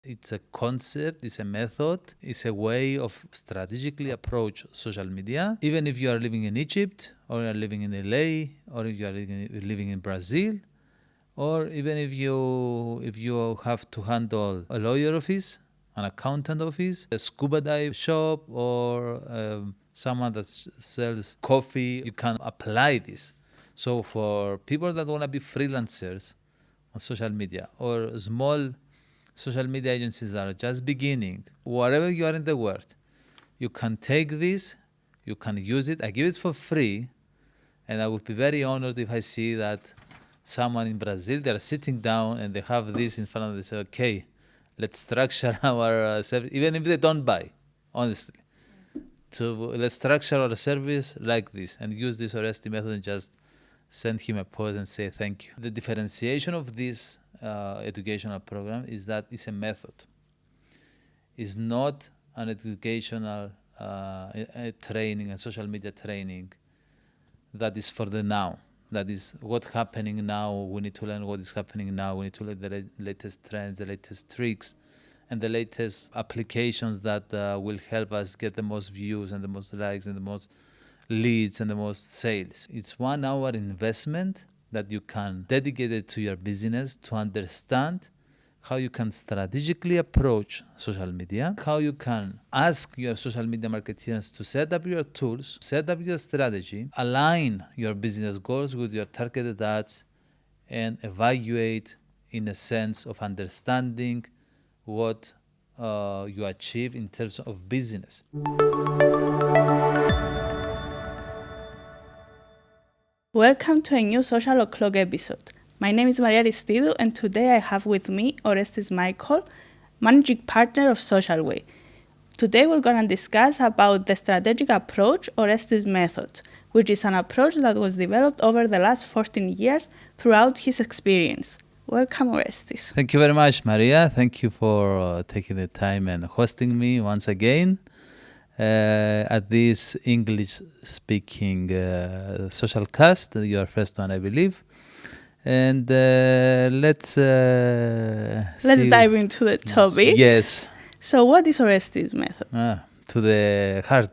It's a concept, it's a method, it's a way of strategically approach social media. Even if you are living in Egypt, or you are living in LA, or if you are living in Brazil, or even if you have to handle a lawyer office, an accountant office, a scuba dive shop, or someone that sells coffee, you can apply this. So for people that want to be freelancers on social media, or small social media agencies that are just beginning, wherever you are in the world, you can take this, you can use it. I give it for free, and I would be very honored if I see that someone in Brazil, they're sitting down and they have this in front of them. They say, okay, let's structure our service, even if they don't buy, honestly. So let's structure our service like this and use this OReSTi method and just send him a post and say thank you. The differentiation of this educational program is that it's a method. It's not an educational training, a social media training that is for the now. That is what's happening now. We need to learn what is happening now. We need to learn the latest trends, the latest tricks, and the latest applications that will help us get the most views and the most likes and the most leads and the most sales. It's 1 hour investment that you can dedicate it to your business to understand how you can strategically approach social media, how you can ask your social media marketeers to set up your tools, set up your strategy, align your business goals with your targeted ads, and evaluate in a sense of understanding what you achieve in terms of business. Welcome to a new Social O'Clock episode. My name is Maria Aristidu, and today I have with me OReSTi's Michael, managing partner of Social Way. Today we're going to discuss about the strategic approach, OReSTi's method, which is an approach that was developed over the last 14 years throughout his experience. Welcome, OReSTi. Thank you very much, Maria. Thank you for taking the time and hosting me once again at this English-speaking social cast. Your first one, I believe. And let's dive into the topic. Yes. So what is OReSTi's method? To the heart.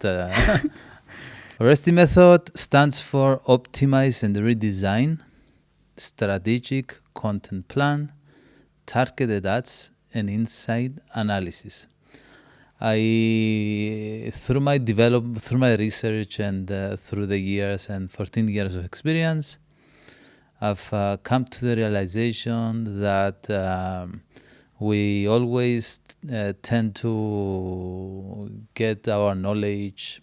OReSTi method stands for Optimize and Redesign, Strategic Content Plan, Targeted Ads, and Insight Analysis. Through my research and through the years and 14 years of experience, I've come to the realization that we always tend to get our knowledge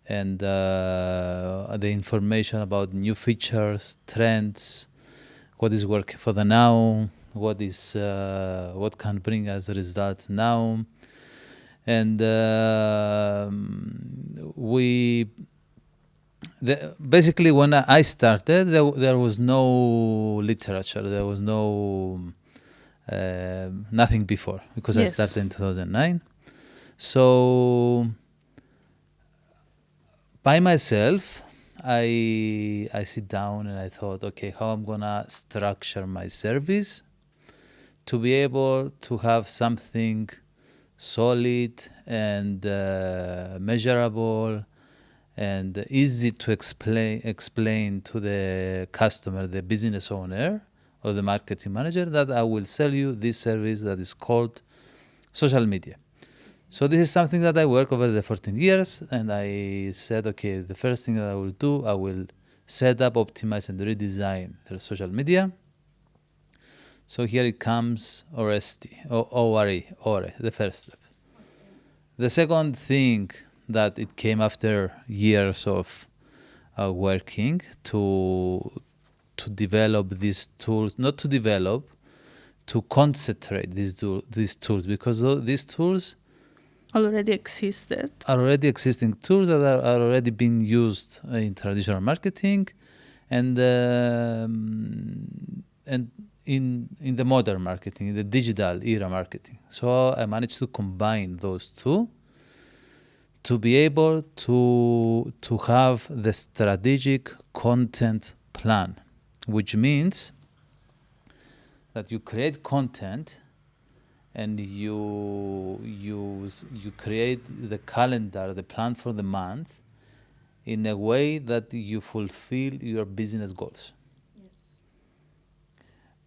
and the information about new features, trends, what is working for the now, what can bring us results now. And basically, when I started, there was no literature. There was nothing before, because I started in 2009. So by myself, I sit down and I thought, okay, how I'm gonna structure my service to be able to have something solid and measurable and easy to explain to the customer, the business owner or the marketing manager, that I will sell you this service that is called social media. So this is something that I work over the 14 years, and I said, okay, the first thing that I will do, I will set up, optimize, and redesign the social media. So here it comes OReSTi, ORe, the first step. The second thing that it came after years of working to develop these tools, not to develop, to concentrate these tools, because these tools already existed. Are already existing tools that are already being used in traditional marketing and in the modern marketing, in the digital era marketing. So I managed to combine those two to be able to have the strategic content plan, which means that you create content and you create the calendar, the plan for the month, in a way that you fulfill your business goals.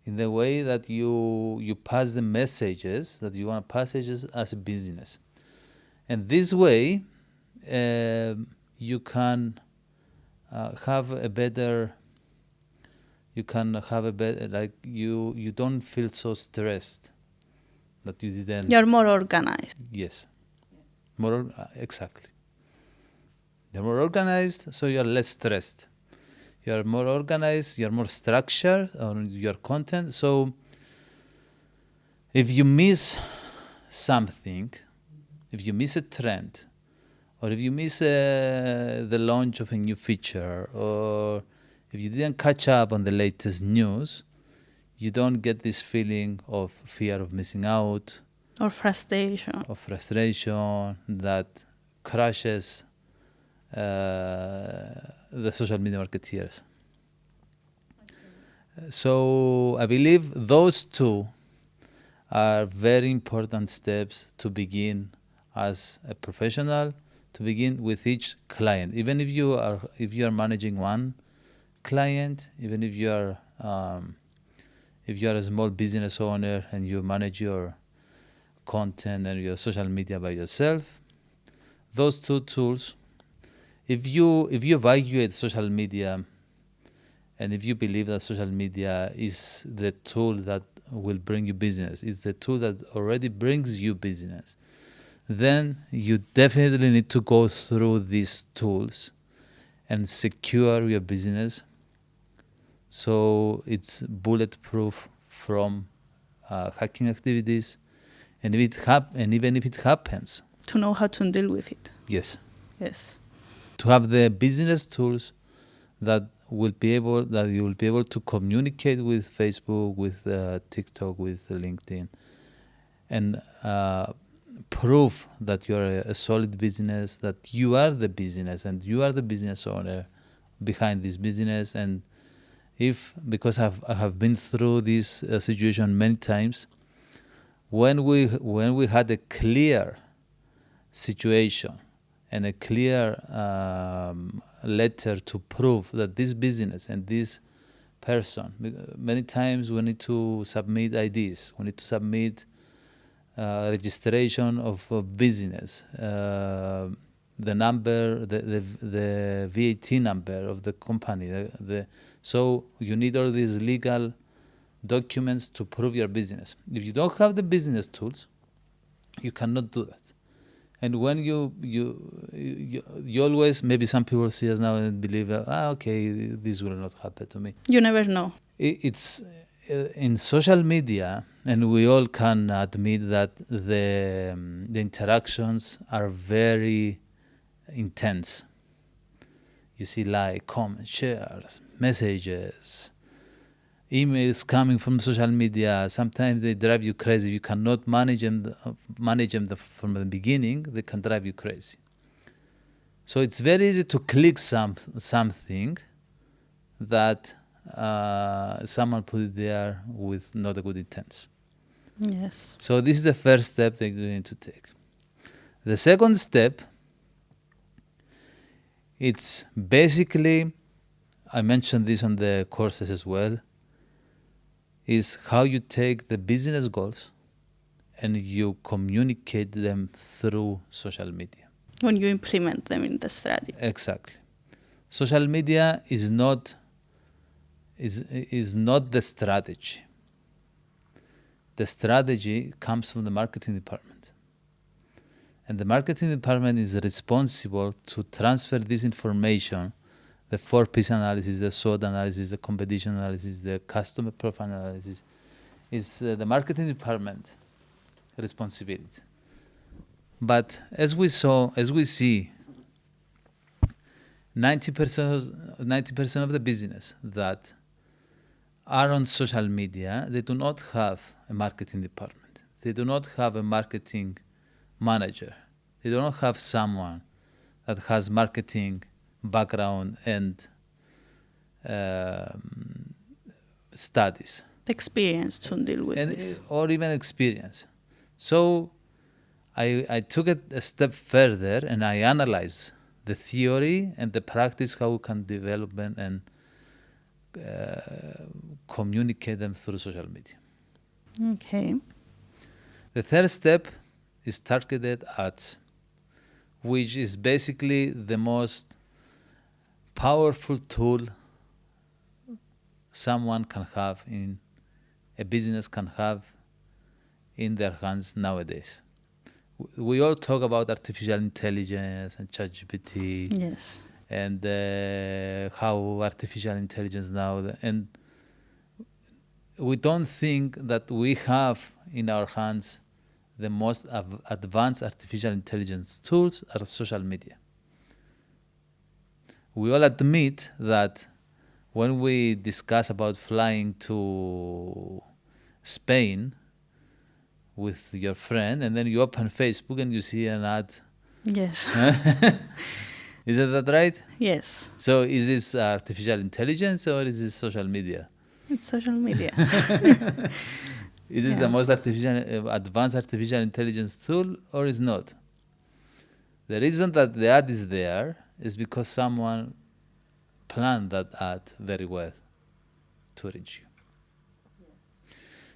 In the way that you pass the messages that you want to pass as a business. And this way, you can have a better, like you don't feel so stressed that you didn't. You're more organized. Yes. Exactly. You're more organized, so you're less stressed. You're more organized, you're more structured on your content. So if you miss something, if you miss a trend, or if you miss the launch of a new feature, or if you didn't catch up on the latest news, you don't get this feeling of fear of missing out, or frustration, that crushes the social media marketeers. So I believe those two are very important steps to begin as a professional, to begin with each client. Even if you are managing one client, even if you are a small business owner and you manage your content and your social media by yourself, those two tools, if you evaluate social media, and if you believe that social media is the tool that will bring you business, it's the tool that already brings you business, then you definitely need to go through these tools and secure your business so it's bulletproof from hacking activities, and even if it happens, to know how to deal with it. Yes. To have the business tools that you will be able to communicate with Facebook, with TikTok, with LinkedIn, and prove that you're a solid business, that you are the business and you are the business owner behind this business. And because I have been through this situation many times, when we had a clear situation and a clear letter to prove that this business and this person, many times we need to submit IDs, we need to submit registration of business, the number, the VAT number of the company. So you need all these legal documents to prove your business. If you don't have the business tools, you cannot do that. And when you always, maybe some people see us now and believe, okay, this will not happen to me. You never know. It's in social media, and we all can admit that the interactions are very intense. You see like comments, shares, messages, emails coming from social media. Sometimes they drive you crazy. You cannot manage them from the beginning. They can drive you crazy. So it's very easy to click something that someone put it there with not a good intent. Yes. So this is the first step that you need to take. The second step, it's basically, I mentioned this on the courses as well, is how you take the business goals and you communicate them through social media. When you implement them in the strategy. Exactly. Social media is not the strategy. The strategy comes from the marketing department. And the marketing department is responsible to transfer this information, the 4Ps analysis, the SWOT analysis, the competition analysis, the customer profile analysis, is the marketing department responsibility. But as we see, 90% of the business that are on social media, they do not have a marketing department. They do not have a marketing manager. They do not have someone that has marketing background and studies. Experience to deal with this. Or even experience. So I took it a step further and I analyzed the theory and the practice, how we can develop and communicate them through social media. Okay. The third step is targeted ads, which is basically the most powerful tool someone can have a business can have in their hands nowadays. We all talk about artificial intelligence and ChatGPT. Yes. And how artificial intelligence now, and we don't think that we have in our hands the most advanced artificial intelligence tools are social media. We all admit that when we discuss about flying to Spain with your friend and then you open Facebook and you see an ad. Yes. Isn't that right? Yes. So is this artificial intelligence or is this social media? It's social media. Is this the most advanced artificial intelligence tool or is not? The reason that the ad is there is because someone planned that ad very well to reach you.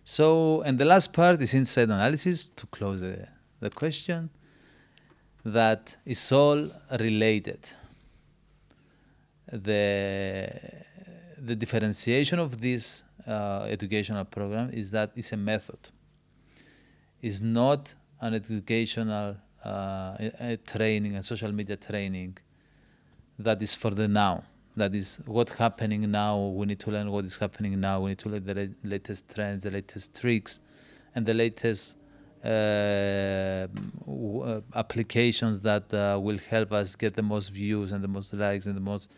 So, and the last part is insight analysis to close the question. That is all related. The differentiation of this educational program is that it's a method. It's not an educational training, a social media training that is for the now. That is what's happening now. We need to learn what is happening now. We need to learn the latest trends, the latest tricks, and the latest applications that will help us get the most views and the most likes and the most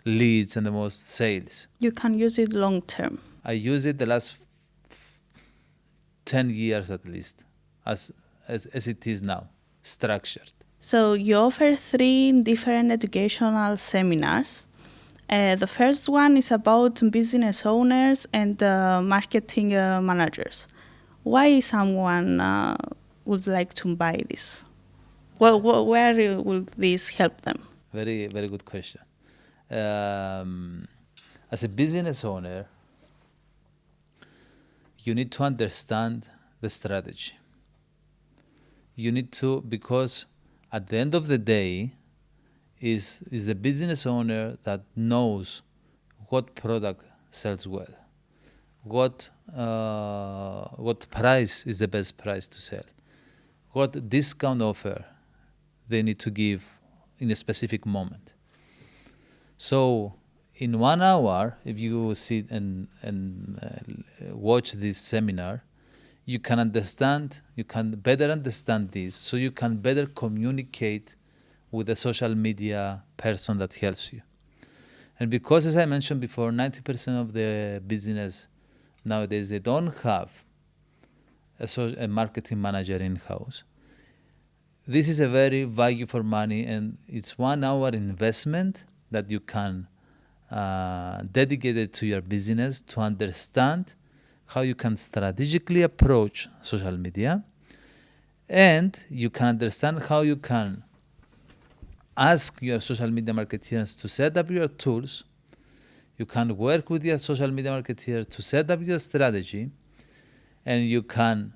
leads and the most sales. You can use it long term. I use it the last 10 years at least, as it is now, structured. So you offer 3 different educational seminars. The first one is about business owners and marketing managers. Why someone would like to buy this? Where will this help them? Very, very good question. As a business owner, you need to understand the strategy. You need to, because at the end of the day, is the business owner that knows what product sells well, what price is the best price to sell, what discount offer they need to give in a specific moment. So in 1 hour, if you sit and watch this seminar, you can better understand this, so you can better communicate with the social media person that helps you. And because, as I mentioned before, 90% of the business nowadays, they don't have a marketing manager in-house. This is a very value for money, and it's 1 hour investment that you can dedicate it to your business to understand how you can strategically approach social media, and you can understand how you can ask your social media marketeers to set up your tools. You can work with your social media marketeer to set up your strategy, and you can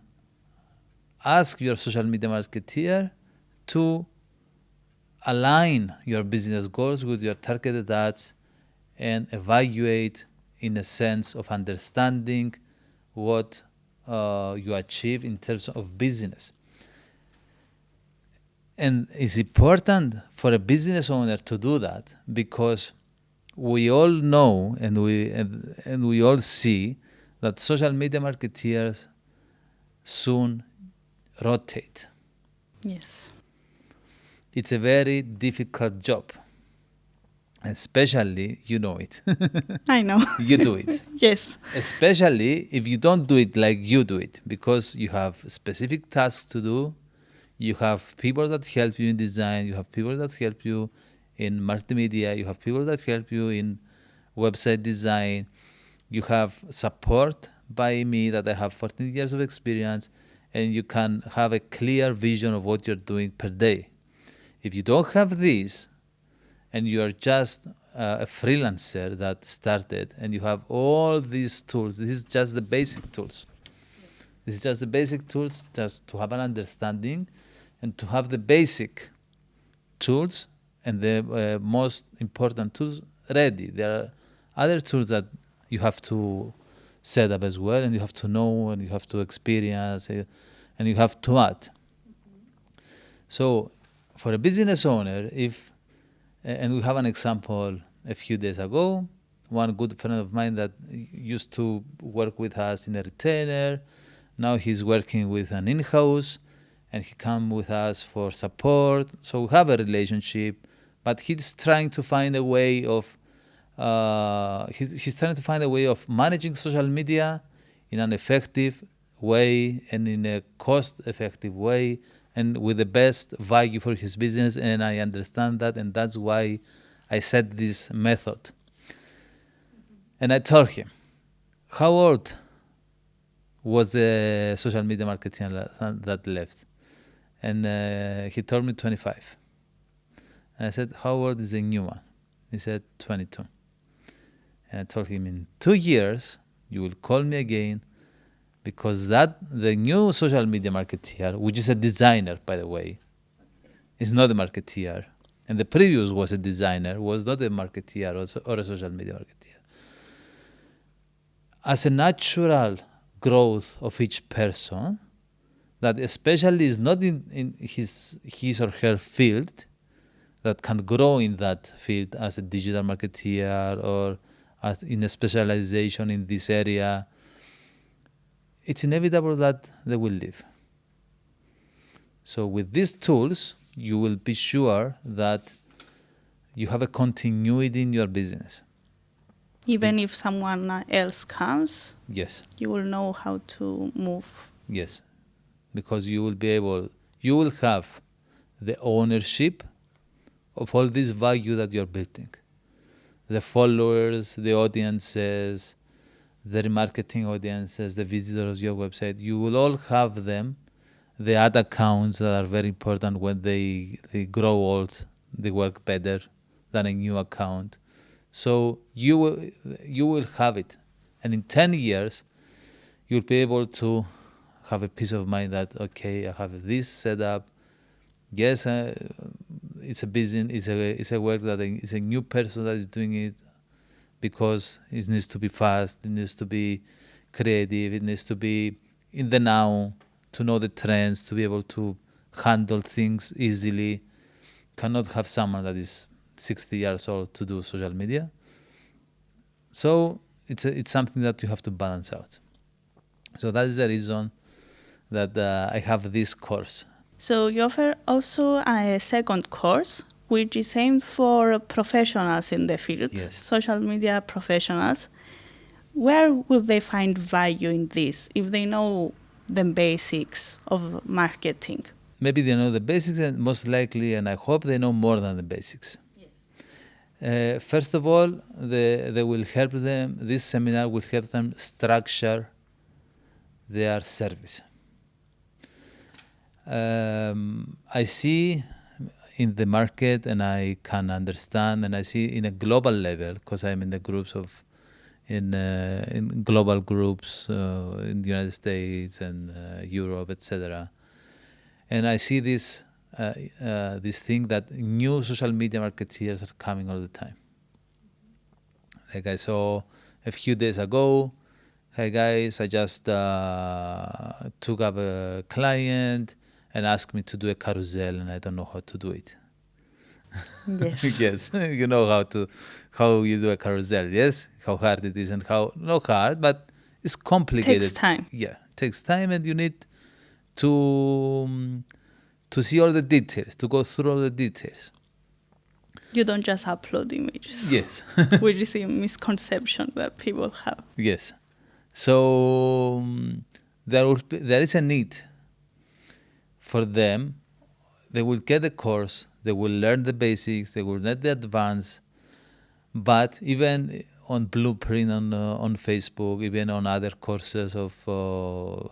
ask your social media marketeer to align your business goals with your targeted ads and evaluate in a sense of understanding what you achieve in terms of business. And it's important for a business owner to do that, because we all know and we all see that social media marketeers soon rotate. Yes. It's a very difficult job, especially you know it. I know. You do it. Yes. Especially if you don't do it like you do it, because you have specific tasks to do. You have people that help you in design. You have people that help you in multimedia. You have people that help you in website design. You have support by me that I have 14 years of experience. and you can have a clear vision of what you're doing per day. If you don't have this, and you are just a freelancer that started, and you have all these tools, this is just the basic tools. This is just the basic tools, just to have an understanding and to have the basic tools and the most important tools ready. There are other tools that you have to set up as well, and you have to know, and you have to experience, and you have to add. So for a business owner, and we have an example a few days ago, one good friend of mine that used to work with us in a retainer, now he's working with an in-house, and he comes with us for support. So we have a relationship, but he's trying to find a way of managing social media in an effective way and in a cost-effective way and with the best value for his business. And I understand that, and that's why I set this method. And I told him, how old was the social media marketer that left? And he told me 25. And I said, how old is the new one? He said 22. And I told him, in 2 years, you will call me again, because the new social media marketer, which is a designer, by the way, is not a marketeer. And the previous was a designer, was not a marketeer or a social media marketeer. As a natural growth of each person, that especially is not in his or her field, that can grow in that field as a digital marketeer or as in a specialization in this area, it's inevitable that they will leave. So with these tools, you will be sure that you have a continuity in your business. Even if someone else comes, Yes. you will know how to move. Yes. Because you will have the ownership of all this value that you're building. The followers, the audiences, the remarketing audiences, the visitors of your website, you will all have them. The ad accounts that are very important when they grow old, they work better than a new account. So you will have it. And in 10 years, you'll be able to have a peace of mind that, okay, I have this set up. Yes, it's a business, it's a work that is a new person that is doing it, because it needs to be fast, it needs to be creative, it needs to be in the now, to know the trends, to be able to handle things easily. Cannot have someone that is 60 years old to do social media. So it's something that you have to balance out. So that is the reason that I have this course. So you offer also a second course, which is aimed for professionals in the field, Yes. social media professionals. Where will they find value in this if they know the basics of marketing? Maybe they know the basics, and most likely, and I hope they know more than the basics. Yes. First of all, they will help them. This seminar will help them structure their service. I see in the market, and I can understand, and I see in a global level, because I'm in the groups in global groups in the United States and Europe, etc. And I see this thing that new social media marketeers are coming all the time. Like I saw a few days ago, hey guys, I just took up a client and asked me to do a carousel, and I don't know how to do it. Yes. Yes, you know how you do a carousel, yes? How hard it is, and how, not hard, but it's complicated. Takes time. Yeah, it takes time, and you need to see all the details, to go through all the details. You don't just upload images. Yes. Which is a misconception that people have. Yes. So there is a need for them. They will get the course, they will learn the basics, they will learn the advanced, but even on Blueprint on Facebook, even on other courses of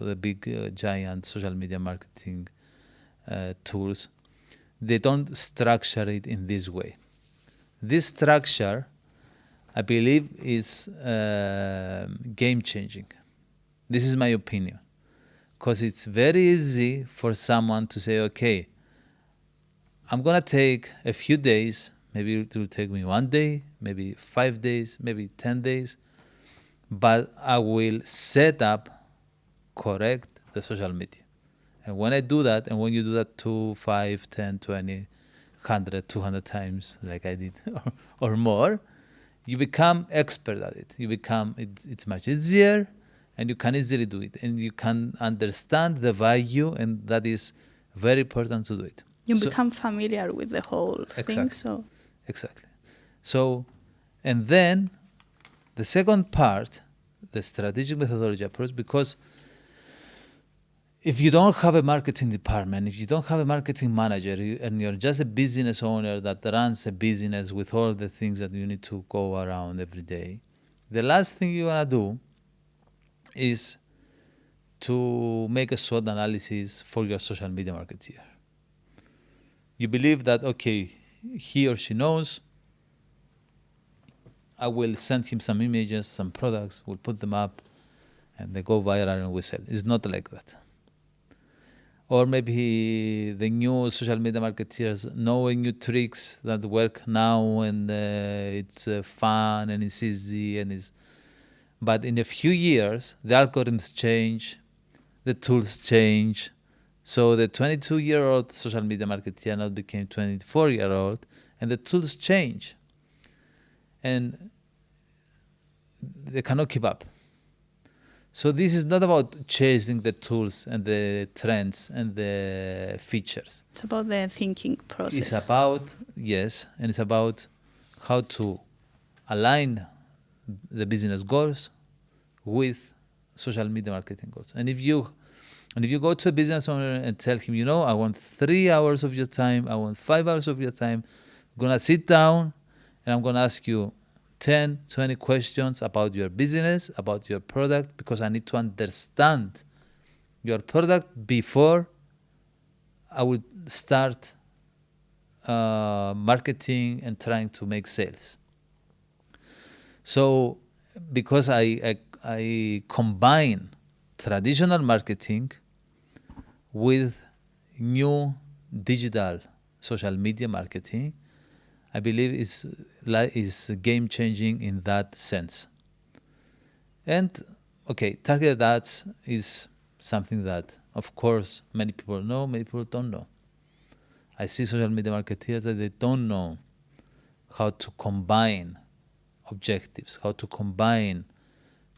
the big giant social media marketing tools. They don't structure it in this way. This structure, I believe, is game changing. This is my opinion. Because it's very easy for someone to say, okay, I'm going to take a few days, maybe it will take me 1 day, maybe 5 days, maybe 10 days, but I will set up, correct the social media. And when I do that, and when you do that 2, 5, 10, 20, 100, 200 times, like I did, or more, you become expert at it. It's much easier, and you can easily do it. And you can understand the value, and that is very important to do it. You become familiar with the whole thing. Exactly. So, and then the second part, the strategic methodology approach, because if you don't have a marketing department, if you don't have a marketing manager, and you're just a business owner that runs a business with all the things that you need to go around every day, the last thing you want to do is to make a SWOT analysis for your social media marketeer. You believe that, okay, he or she knows, I will send him some images, some products, we'll put them up, and they go viral and we sell. It's not like that. Or maybe the new social media marketeers know new tricks that work now, and it's fun and it's easy but in a few years the algorithms change, the tools change, so the 22-year-old social media marketeer now became 24-year-old, and the tools change, and they cannot keep up. So this is not about chasing the tools and the trends and the features. It's about the thinking process. It's about, yes, and it's about how to align the business goals with social media marketing goals. And if you go to a business owner and tell him, I want 3 hours of your time, I want 5 hours of your time, I'm going to sit down and I'm going to ask you 10, 20 questions about your business, about your product, because I need to understand your product before I will start marketing and trying to make sales. So because I combine traditional marketing with new digital social media marketing, I believe is game changing in that sense. And okay, targeted ads is something that, of course, many people know, many people don't know. I see social media marketeers that they don't know how to combine objectives, how to combine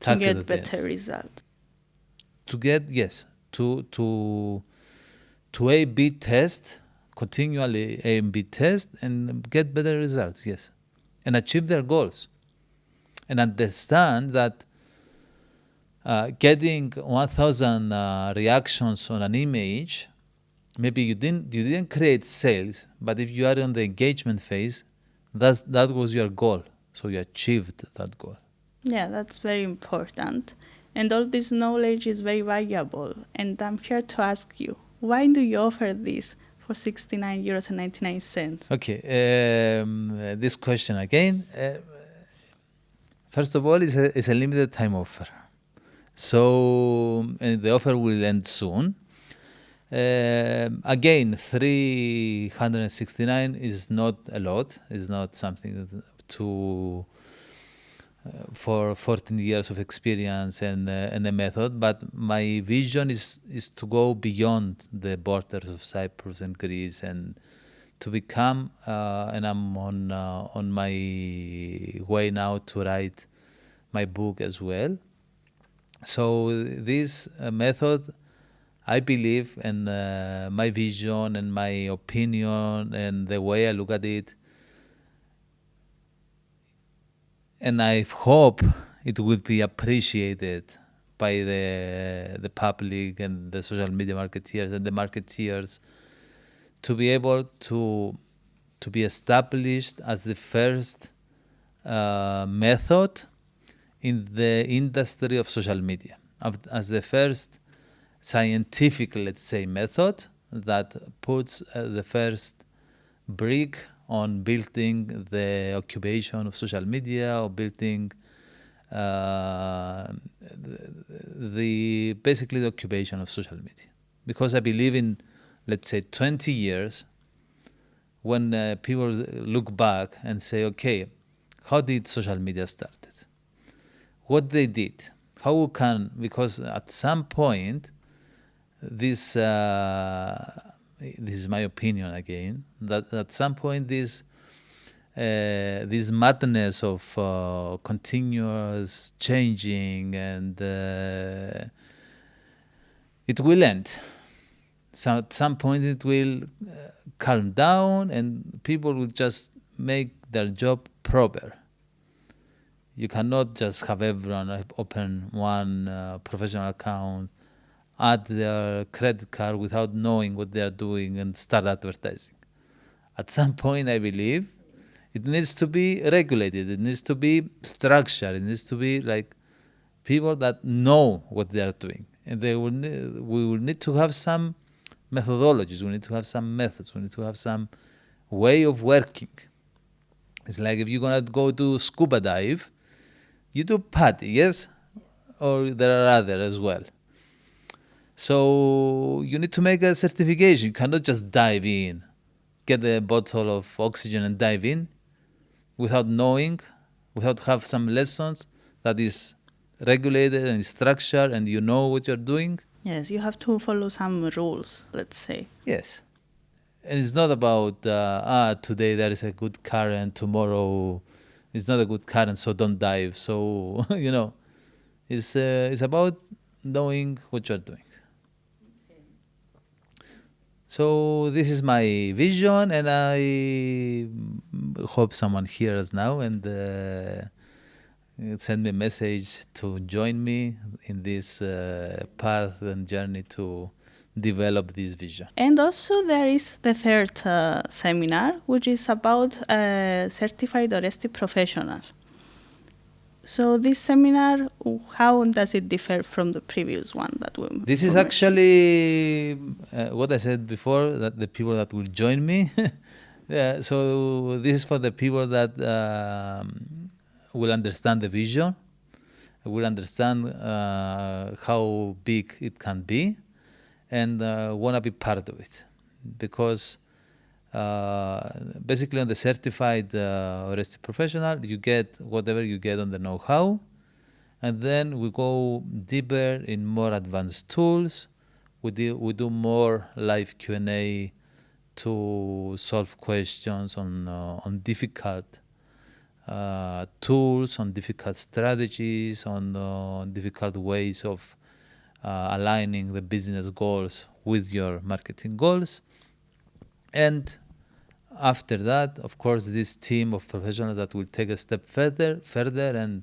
targeted to get better results. To A/B test, continually A/B test, and get better results, yes, and achieve their goals, and understand that getting 1,000 reactions on an image, maybe you didn't create sales, but if you are on the engagement phase, that was your goal, so you achieved that goal. Yeah, that's very important. And all this knowledge is very valuable. And I'm here to ask you, why do you offer this for 69.99 euros? Okay, this question again. First of all, it's a limited time offer. So the offer will end soon. Again, 369 is not a lot. It's not something for 14 years of experience and a method, but my vision is to go beyond the borders of Cyprus and Greece and to become, and I'm on my way now to write my book as well. So this method, I believe, and my vision and my opinion and the way I look at it, and I hope it will be appreciated by the public and the social media marketeers and the marketeers to be able to be established as the first method in the industry of social media as the first scientific, let's say, method that puts the first brick on building the occupation of social media, or building basically the occupation of social media. Because I believe in, let's say, 20 years, when people look back and say, okay, how did social media started? What they did? How can, because at some point, this is my opinion again, that at some point this madness of continuous changing and it will end. So at some point it will calm down and people will just make their job proper. You cannot just have everyone open one professional account, add their credit card without knowing what they are doing and start advertising. At some point, I believe, it needs to be regulated. It needs to be structured. It needs to be like people that know what they are doing. And we will need to have some methodologies. We need to have some methods. We need to have some way of working. It's like if you're going to go to scuba dive, you do PADI, yes? Or there are other as well. So you need to make a certification. You cannot just dive in, get a bottle of oxygen and dive in without knowing, without have some lessons that is regulated and structured and you know what you're doing. Yes, you have to follow some rules, let's say. Yes. And it's not about, today there is a good current, tomorrow it's not a good current, so don't dive. So, it's about knowing what you're doing. So this is my vision, and I hope someone hears now and send me a message to join me in this path and journey to develop this vision. And also there is the third seminar, which is about certified OReSTi professional. So this seminar, how does it differ from the previous one that we mentioned? This is actually what I said before, that the people that will join me. So this is for the people that will understand the vision, will understand how big it can be, and want to be part of it. Because basically on the certified OReSTi professional, you get whatever you get on the know-how, and then we go deeper in more advanced tools. We do more live Q&A to solve questions on difficult tools, on difficult strategies, on difficult ways of aligning the business goals with your marketing goals. And after that, of course, this team of professionals that will take a step further and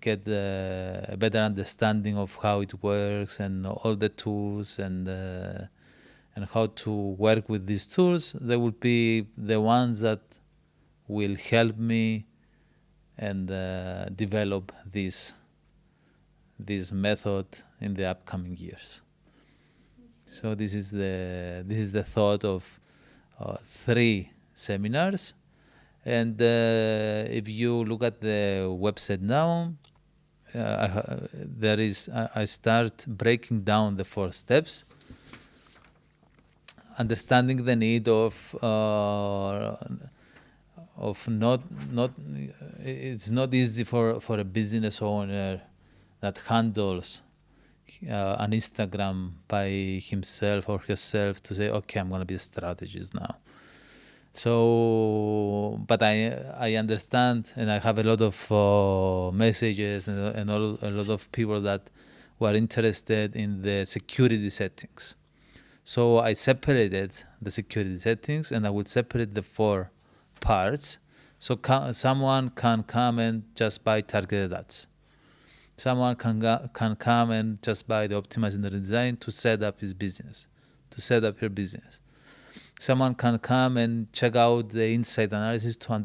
get a better understanding of how it works and all the tools and how to work with these tools. They will be the ones that will help me and develop this method in the upcoming years. So this is the thought of 3 seminars, and if you look at the website now, I start breaking down the 4 steps, understanding the need of not it's not easy for a business owner that handles an Instagram by himself or herself to say, okay, I'm going to be a strategist now. So, but I understand, and I have a lot of messages and a lot of people that were interested in the security settings. So I separated the security settings, and I will separate the 4 parts. So someone can come and just buy targeted ads. Someone can come and just buy the optimizing the design to set up his business, to set up your business. Someone can come and check out the insight analysis to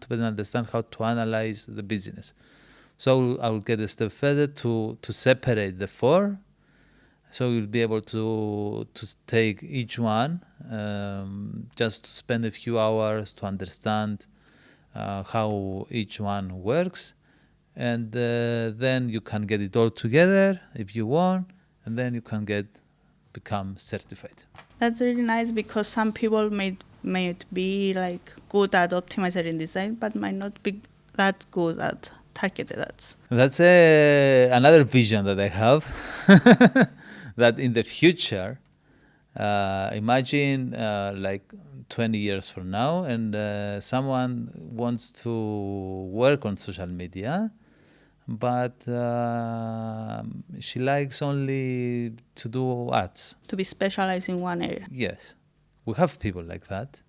better understand how to analyze the business. So I will get a step further to separate the four. So you'll be able to take each one, just to spend a few hours to understand how each one works, and then you can get it all together if you want, and then you can become certified. That's really nice, because some people might be like good at optimizer in design, but might not be that good at targeted ads. That's another vision that I have. That in the future, imagine like 20 years from now, and someone wants to work on social media, but she likes only to do ads. To be specialized in one area. Yes, we have people like that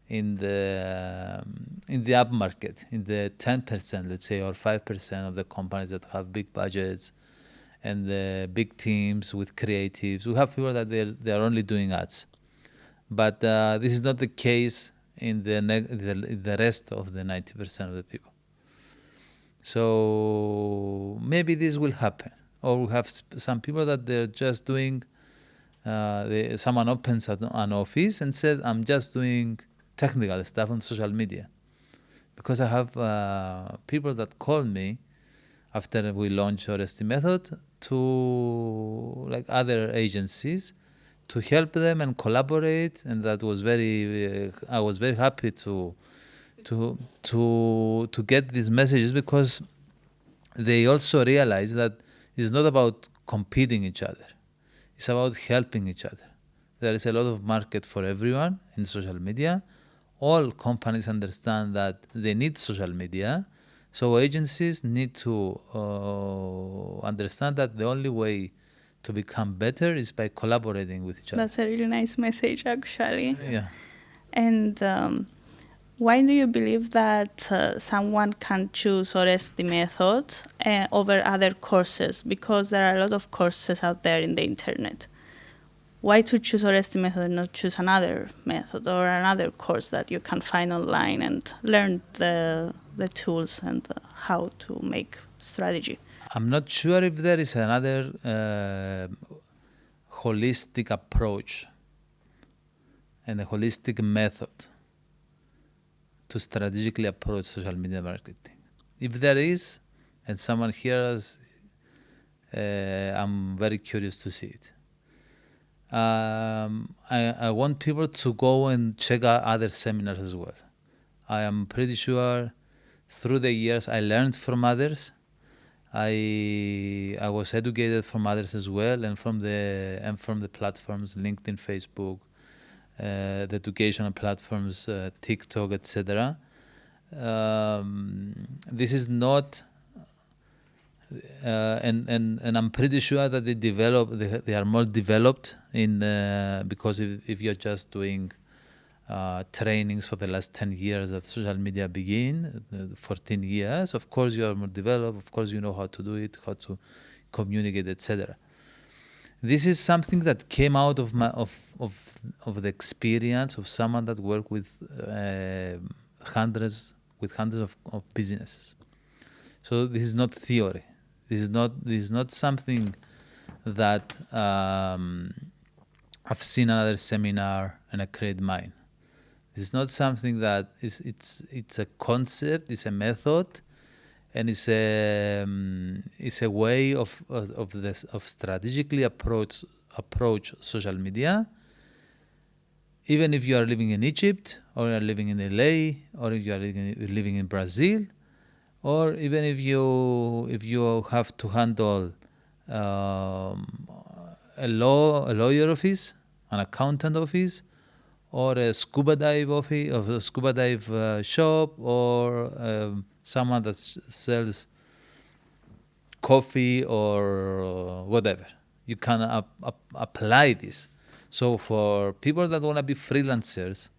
in the app market, in the 10%, let's say, or 5% of the companies that have big budgets and big teams with creatives. We have people that they are only doing ads, but this is not the case in the rest of the 90% of the people. So maybe this will happen, or we have some people that they're just doing. Someone opens an office and says, "I'm just doing technical stuff on social media," because I have people that call me after we launched OReSTi method to like other agencies to help them and collaborate, and that was I was very happy to get these messages, because they also realize that it's not about competing each other. It's about helping each other. There is a lot of market for everyone in social media. All companies understand that they need social media. So agencies need to understand that the only way to become better is by collaborating with each other. That's a really nice message, actually. Yeah. And why do you believe that someone can choose OReSTi method over other courses? Because there are a lot of courses out there in the internet. Why to choose OReSTi method and not choose another method or another course that you can find online and learn the tools and how to make strategy? I'm not sure if there is another holistic approach and a holistic method to strategically approach social media marketing. If there is, and someone hears, I'm very curious to see it. I want people to go and check out other seminars as well. I am pretty sure through the years I learned from others. I was educated from others as well, and from the platforms, LinkedIn, Facebook, the educational platforms, TikTok, etc. This is not, and I'm pretty sure that they are more developed in because if you're just doing trainings for the last 10 years that social media began, 14 years, of course you are more developed, of course you know how to do it, how to communicate, etc. This is something that came out of the experience of someone that worked with hundreds of businesses. So this is not theory. This is not something that I've seen another seminar and I create mine. This is not something that it's a concept, it's a method, and it's a way of strategically approach social media. Even if you are living in Egypt, or you are living in LA, or if you are living in Brazil, or even if you have to handle a lawyer office, an accountant office, or a scuba dive office, or a scuba dive shop, or someone that sells coffee or whatever. You can apply this. So for people that want to be freelancers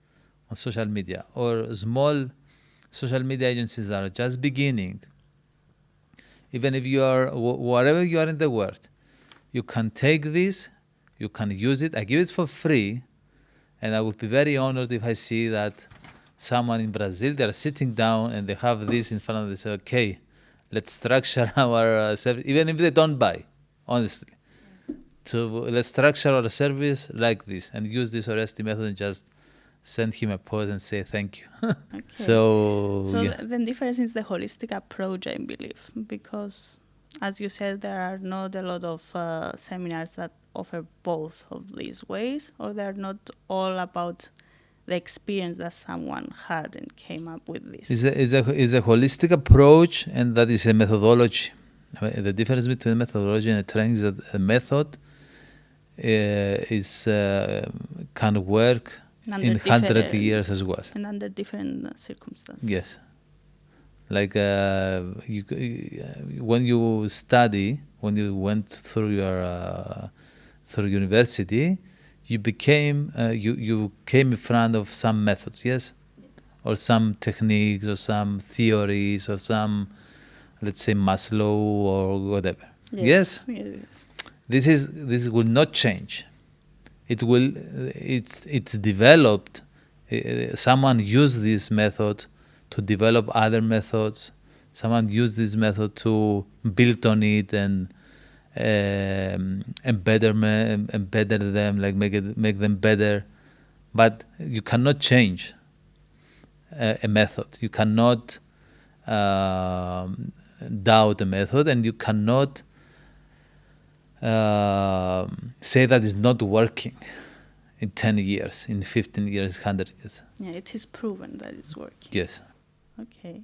on social media, or small social media agencies that are just beginning, even if you are wherever you are in the world, you can take this, you can use it. I give it for free, and I would be very honored if I see that someone in Brazil, they are sitting down and they have this in front of them. They say, okay, let's structure our service, even if they don't buy, honestly. So let's structure our service like this and use this OReSTi method and just send him a post and say thank you. Okay. So yeah. The difference is the holistic approach, I believe, because as you said, there are not a lot of seminars that offer both of these ways, or they're not all about the experience that someone had and came up with this. It's a holistic approach, and that is a methodology. The difference between methodology and a training is that a method can work in 100 years as well. And under different circumstances. Yes. Like when you study, when you went through your through university, you came in front of some methods, yes, or some techniques, or some theories, or some, let's say, Maslow or whatever. Yes. This will not change. It's developed. Someone used this method to develop other methods. Someone used this method to build on it and better them, like make them better. But you cannot change a method. You cannot doubt a method, and you cannot say that it's not working in 10 years, in 15 years, 100 years. Yeah, it is proven that it's working. Yes. Okay.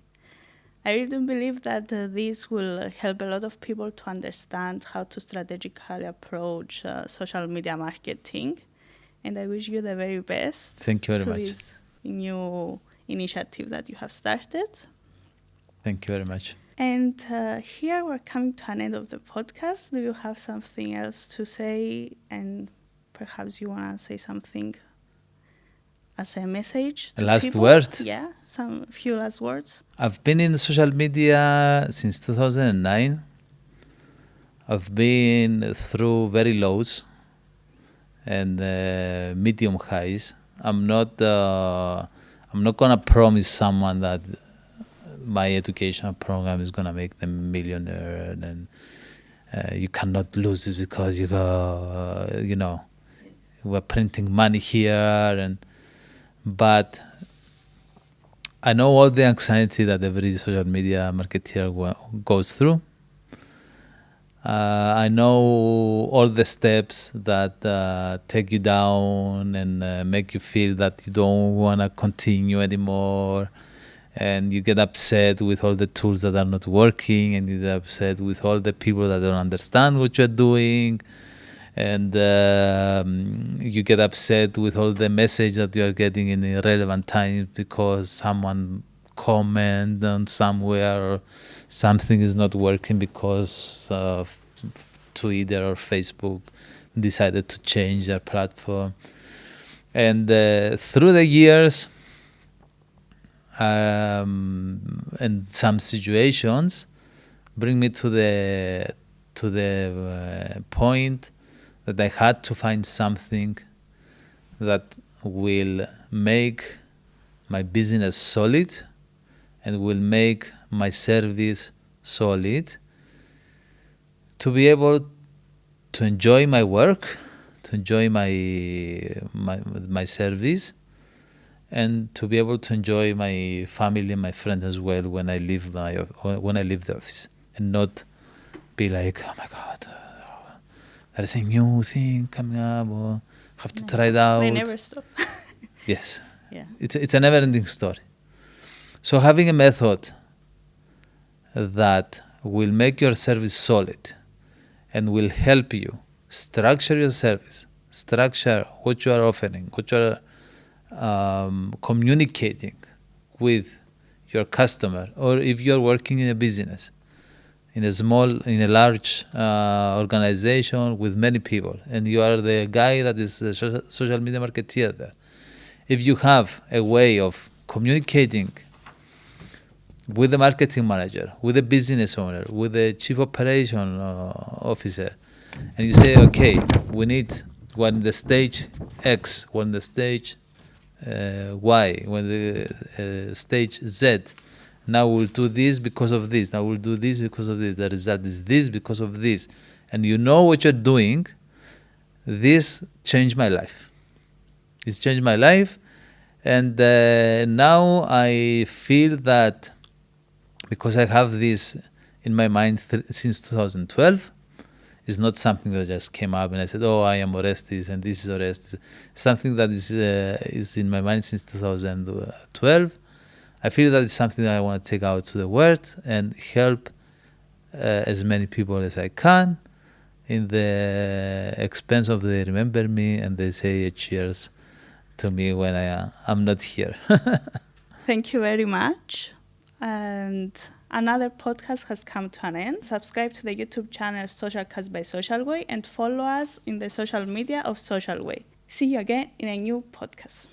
I really believe that this will help a lot of people to understand how to strategically approach social media marketing. And I wish you the very best. Thank you very much. This new initiative that you have started. Thank you very much. And here we're coming to an end of the podcast. Do you have something else to say? And perhaps you want to say something as a message to last people? Word? Yeah, some few last words. I've been in social media since 2009. I've been through very lows and medium highs. I'm not gonna promise someone that my educational program is gonna make them a millionaire, and you cannot lose it because you go, we're printing money here, but I know all the anxiety that every social media marketer goes through. I know all the steps that take you down and make you feel that you don't want to continue anymore, and you get upset with all the tools that are not working, and you get upset with all the people that don't understand what you're doing, and you get upset with all the message that you are getting in irrelevant times because someone comment on somewhere, or something is not working because Twitter or Facebook decided to change their platform. And through the years, and some situations bring me to the point that I had to find something that will make my business solid and will make my service solid, to be able to enjoy my work, to enjoy my service, and to be able to enjoy my family and my friends as well when I leave the office, and not be like, oh my God, there's a new thing coming up, or have to try it out. They never stop. Yes. Yeah. It's a never-ending story. So having a method that will make your service solid and will help you structure your service, structure what you are offering, what you are communicating with your customer, or if you are working in a business, in a large organization with many people, and you are the guy that is a social media marketeer there. If you have a way of communicating with the marketing manager, with the business owner, with the chief operation officer, and you say, okay, we're in the stage X, we're in the stage Y, when the stage Z, Now we'll do this because of this. Now we'll do this because of this. The result is this because of this. And you know what you're doing. This changed my life. It's changed my life. And now I feel that because I have this in my mind since 2012, it's not something that just came up and I said, oh, I am OReSTi and this is OReSTi. Something that is in my mind since 2012. I feel that it's something that I want to take out to the world and help as many people as I can in the expense of they remember me and they say a cheers to me when I'm not here. Thank you very much. And another podcast has come to an end. Subscribe to the YouTube channel Socialcast by Social Way and follow us in the social media of Social Way. See you again in a new podcast.